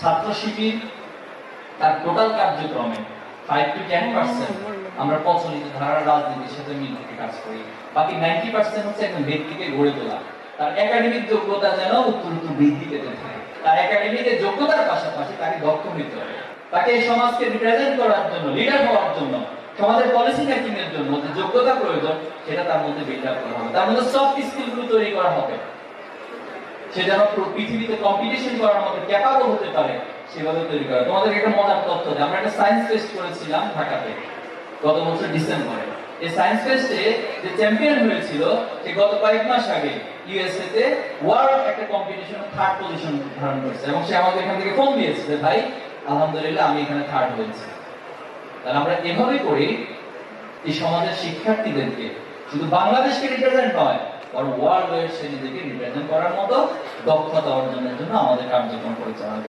ছাত্র শিবির তার টোটাল কার্যক্রমে 5 to 10% আমরা প্রচলিত ধারার রাজনীতির সাথে মিল থেকে কাজ করি, বাকি 90% হচ্ছে একজন ব্যক্তিকে গড়ে তোলা, তার একাডেমিক যোগ্যতা যেন উত্তরোত্তর বৃদ্ধি পেতে থাকে, তার একাডেমিক যোগ্যতার পাশাপাশি তাকে দক্ষ হতে হবে, তাকে এই সমাজকে রিপ্রেজেন্ট করার জন্য, লিডার হওয়ার জন্য, সমাজের পলিসি মেকিং এর জন্য যে যোগ্যতা প্রয়োজন সেটা তার মধ্যে বিল্ড আপ করা হবে, তার মধ্যে সফট স্কিলগুলো তৈরি করা হবে, সে যেন পৃথিবীতে কম্পিটিশন করার মতো ক্যাপাবল হতে পারে সেভাবে তৈরি করা। তোমাদের একটা মজার তথ্য যে আমরা একটা সায়েন্স ফেস্ট করেছিলাম ঢাকাতে গত বছর ডিসেম্বরে। এই সায়েন্স ফেস্টে যে চ্যাম্পিয়ন হয়েছিল সে গত কয়েক মাস আগে ইউএসএ তে ওয়ার্ল্ড একটা কম্পিটিশনে 3rd পজিশন ধারণ করেছে এবং সে আমাকে এখান থেকে ফোন দিয়েছে যে ভাই আলহামদুলিল্লাহ আমি এখানে 3rd হয়েছি। তাহলে আমরা এভাবে করি এই সমাজের শিক্ষার্থীদেরকে শুধু বাংলাদেশকে রিপ্রেজেন্ট নয় বরং ওয়ার্ল্ড ওয়াইড সে নিজেকে রিপ্রেজেন্ট করার মতো দক্ষতা অর্জনের জন্য আমাদের কার্যক্রম পরিচালনা